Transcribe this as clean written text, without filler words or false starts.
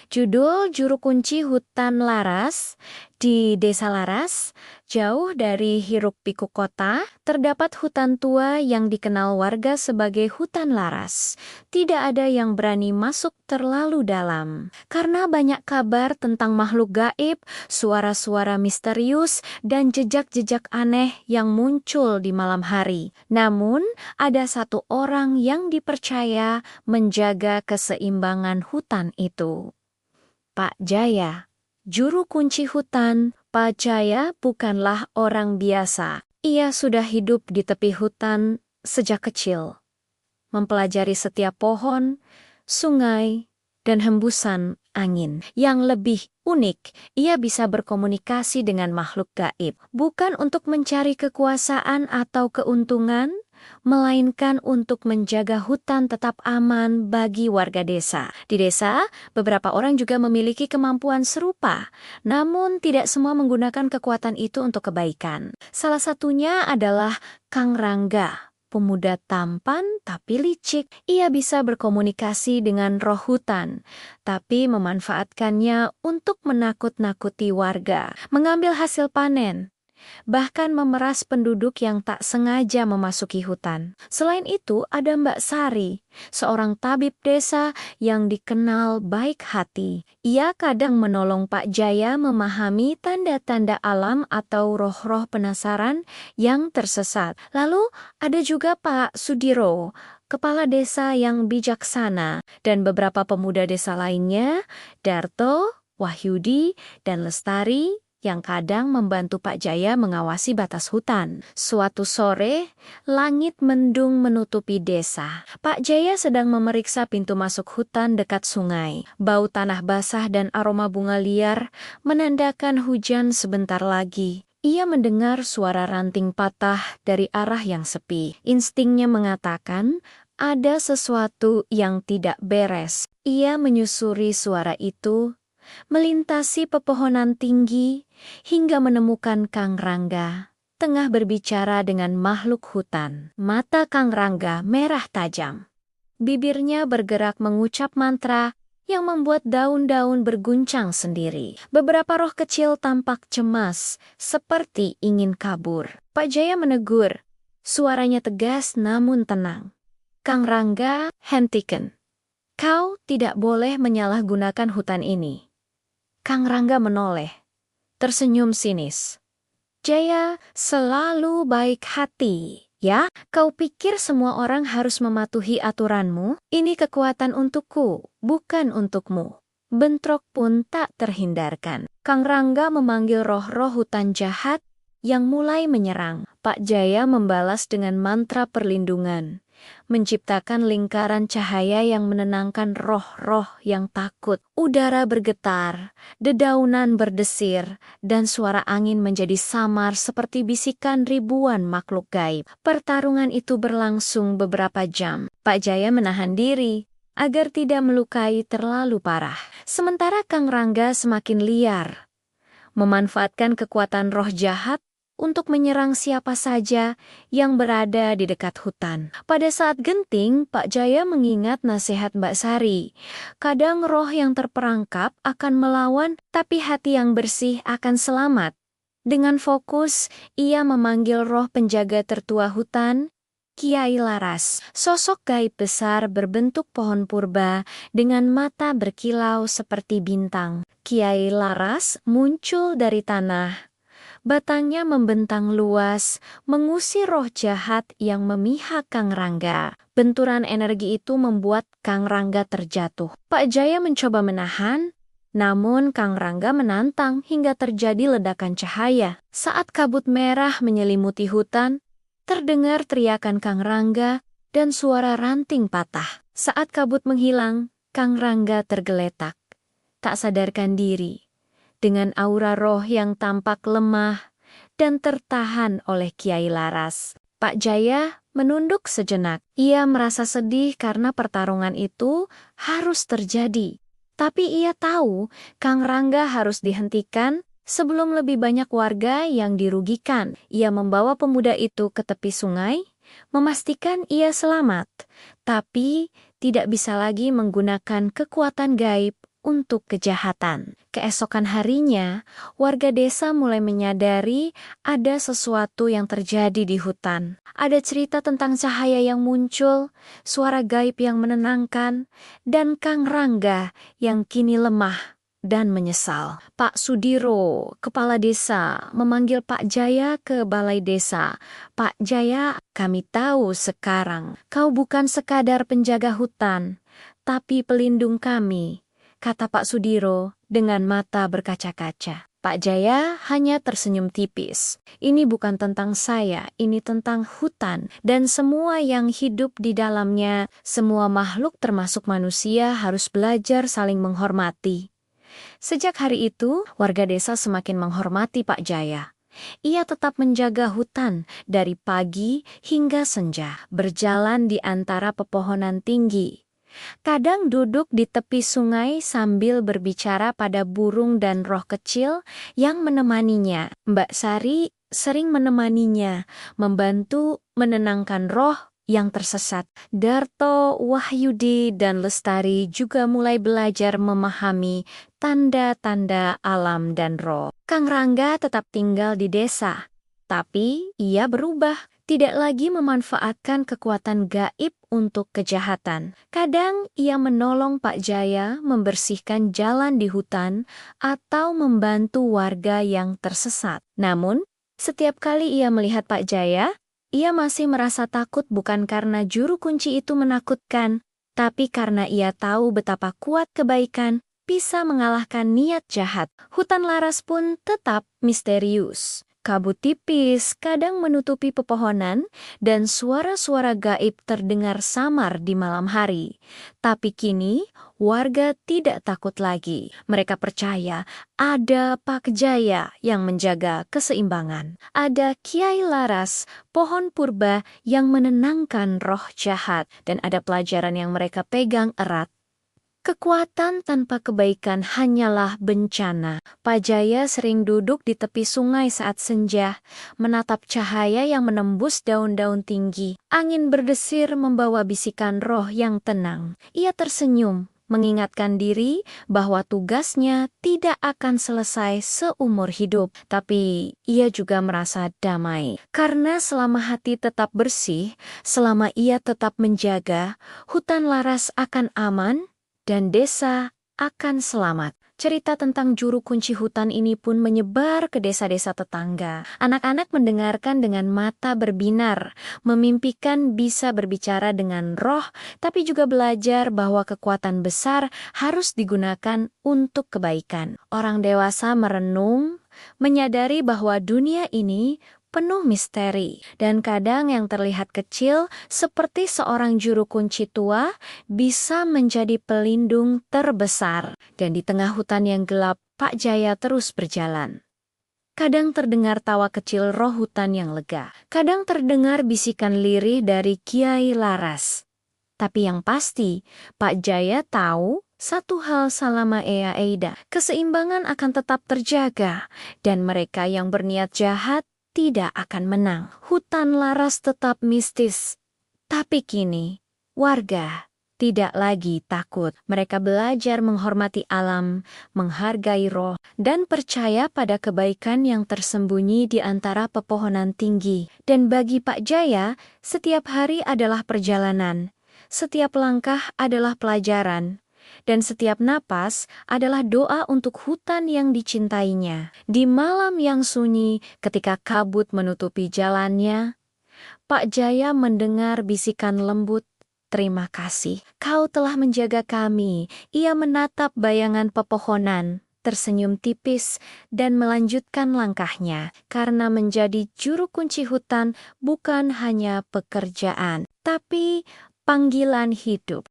Judul Juru Kunci Hutan Laras. Di Desa Laras, jauh dari hiruk-pikuk kota, terdapat hutan tua yang dikenal warga sebagai hutan laras. Tidak ada yang berani masuk terlalu dalam. Karena banyak kabar tentang makhluk gaib, suara-suara misterius, dan jejak-jejak aneh yang muncul di malam hari. Namun, ada satu orang yang dipercaya menjaga keseimbangan hutan itu. Pak Jaya. Juru kunci hutan, Pak Jaya bukanlah orang biasa. Ia sudah hidup di tepi hutan sejak kecil, mempelajari setiap pohon, sungai, dan hembusan angin. Yang lebih unik, ia bisa berkomunikasi dengan makhluk gaib, bukan untuk mencari kekuasaan atau keuntungan, melainkan untuk menjaga hutan tetap aman bagi warga desa. Di desa, beberapa orang juga memiliki kemampuan serupa, namun tidak semua menggunakan kekuatan itu untuk kebaikan. Salah satunya adalah Kang Rangga, pemuda tampan tapi licik. Ia bisa berkomunikasi dengan roh hutan, tapi memanfaatkannya untuk menakut-nakuti warga, mengambil hasil panen, bahkan memeras penduduk yang tak sengaja memasuki hutan. Selain itu, ada Mbak Sari, seorang tabib desa yang dikenal baik hati. Ia kadang menolong Pak Jaya memahami tanda-tanda alam atau roh-roh penasaran yang tersesat. Lalu, ada juga Pak Sudiro, kepala desa yang bijaksana, dan beberapa pemuda desa lainnya, Darto, Wahyudi, dan Lestari, yang kadang membantu Pak Jaya mengawasi batas hutan. Suatu sore, langit mendung menutupi desa. Pak Jaya sedang memeriksa pintu masuk hutan dekat sungai. Bau tanah basah dan aroma bunga liar menandakan hujan sebentar lagi. Ia mendengar suara ranting patah dari arah yang sepi. Instingnya mengatakan ada sesuatu yang tidak beres. Ia menyusuri suara itu, melintasi pepohonan tinggi, hingga menemukan Kang Rangga, tengah berbicara dengan makhluk hutan. Mata Kang Rangga merah tajam. Bibirnya bergerak mengucap mantra yang membuat daun-daun berguncang sendiri. Beberapa roh kecil tampak cemas, seperti ingin kabur. Pak Jaya menegur. Suaranya tegas namun tenang. Kang Rangga, hentikan. Kau tidak boleh menyalahgunakan hutan ini. Kang Rangga menoleh, tersenyum sinis. Jaya selalu baik hati, ya? Kau pikir semua orang harus mematuhi aturanmu? Ini kekuatan untukku, bukan untukmu. Bentrok pun tak terhindarkan. Kang Rangga memanggil roh-roh hutan jahat yang mulai menyerang. Pak Jaya membalas dengan mantra perlindungan, menciptakan lingkaran cahaya yang menenangkan roh-roh yang takut. Udara bergetar, dedaunan berdesir, dan suara angin menjadi samar seperti bisikan ribuan makhluk gaib. Pertarungan itu berlangsung beberapa jam. Pak Jaya menahan diri agar tidak melukai terlalu parah. Sementara Kang Rangga semakin liar, memanfaatkan kekuatan roh jahat untuk menyerang siapa saja yang berada di dekat hutan. Pada saat genting, Pak Jaya mengingat nasihat Mbak Sari. Kadang roh yang terperangkap akan melawan, tapi hati yang bersih akan selamat. Dengan fokus, ia memanggil roh penjaga tertua hutan, Kiai Laras. Sosok gaib besar berbentuk pohon purba dengan mata berkilau seperti bintang. Kiai Laras muncul dari tanah. Batangnya membentang luas, mengusir roh jahat yang memihak Kang Rangga. Benturan energi itu membuat Kang Rangga terjatuh. Pak Jaya mencoba menahan, namun Kang Rangga menantang hingga terjadi ledakan cahaya. Saat kabut merah menyelimuti hutan, terdengar teriakan Kang Rangga dan suara ranting patah. Saat kabut menghilang, Kang Rangga tergeletak, tak sadarkan diri, dengan aura roh yang tampak lemah dan tertahan oleh Kiai Laras. Pak Jaya menunduk sejenak. Ia merasa sedih karena pertarungan itu harus terjadi. Tapi ia tahu Kang Rangga harus dihentikan sebelum lebih banyak warga yang dirugikan. Ia membawa pemuda itu ke tepi sungai, memastikan ia selamat, tapi tidak bisa lagi menggunakan kekuatan gaib untuk kejahatan. Keesokan harinya, warga desa mulai menyadari ada sesuatu yang terjadi di hutan. Ada cerita tentang cahaya yang muncul, suara gaib yang menenangkan, dan Kang Rangga yang kini lemah dan menyesal. Pak Sudiro, kepala desa, memanggil Pak Jaya ke balai desa. Pak Jaya, kami tahu sekarang kau bukan sekadar penjaga hutan, tapi pelindung kami, kata Pak Sudiro dengan mata berkaca-kaca. Pak Jaya hanya tersenyum tipis. Ini bukan tentang saya, ini tentang hutan. Dan semua yang hidup di dalamnya, semua makhluk termasuk manusia harus belajar saling menghormati. Sejak hari itu, warga desa semakin menghormati Pak Jaya. Ia tetap menjaga hutan dari pagi hingga senja, berjalan di antara pepohonan tinggi. Kadang duduk di tepi sungai sambil berbicara pada burung dan roh kecil yang menemaninya. Mbak Sari sering menemaninya, membantu menenangkan roh yang tersesat. Darto, Wahyudi, dan Lestari juga mulai belajar memahami tanda-tanda alam dan roh. Kang Rangga tetap tinggal di desa, tapi ia berubah. Tidak lagi memanfaatkan kekuatan gaib untuk kejahatan. Kadang ia menolong Pak Jaya membersihkan jalan di hutan atau membantu warga yang tersesat. Namun, setiap kali ia melihat Pak Jaya, ia masih merasa takut bukan karena juru kunci itu menakutkan, tapi karena ia tahu betapa kuat kebaikan bisa mengalahkan niat jahat. Hutan laras pun tetap misterius. Kabut tipis kadang menutupi pepohonan dan suara-suara gaib terdengar samar di malam hari. Tapi kini warga tidak takut lagi. Mereka percaya ada Pak Jaya yang menjaga keseimbangan. Ada Kiai Laras, pohon purba yang menenangkan roh jahat, dan ada pelajaran yang mereka pegang erat. Kekuatan tanpa kebaikan hanyalah bencana. Pak Jaya sering duduk di tepi sungai saat senja, menatap cahaya yang menembus daun-daun tinggi. Angin berdesir membawa bisikan roh yang tenang. Ia tersenyum, mengingatkan diri bahwa tugasnya tidak akan selesai seumur hidup. Tapi ia juga merasa damai. Karena selama hati tetap bersih, selama ia tetap menjaga, hutan laras akan aman, dan desa akan selamat. Cerita tentang juru kunci hutan ini pun menyebar ke desa-desa tetangga. Anak-anak mendengarkan dengan mata berbinar, memimpikan bisa berbicara dengan roh, tapi juga belajar bahwa kekuatan besar harus digunakan untuk kebaikan. Orang dewasa merenung, menyadari bahwa dunia ini penuh misteri, dan kadang yang terlihat kecil seperti seorang juru kunci tua bisa menjadi pelindung terbesar. Dan di tengah hutan yang gelap, Pak Jaya terus berjalan. Kadang terdengar tawa kecil roh hutan yang lega. Kadang terdengar bisikan lirih dari Kiai Laras. Tapi yang pasti, Pak Jaya tahu satu hal selama Ea Eida, keseimbangan akan tetap terjaga, dan mereka yang berniat jahat tidak akan menang. Hutan laras tetap mistis. Tapi kini, warga tidak lagi takut. Mereka belajar menghormati alam, menghargai roh, dan percaya pada kebaikan yang tersembunyi di antara pepohonan tinggi. Dan bagi Pak Jaya, setiap hari adalah perjalanan. Setiap langkah adalah pelajaran. Dan setiap napas adalah doa untuk hutan yang dicintainya. Di malam yang sunyi, ketika kabut menutupi jalannya, Pak Jaya mendengar bisikan lembut, "Terima kasih, kau telah menjaga kami." Ia menatap bayangan pepohonan, tersenyum tipis, dan melanjutkan langkahnya. Karena menjadi juru kunci hutan bukan hanya pekerjaan, tapi panggilan hidup.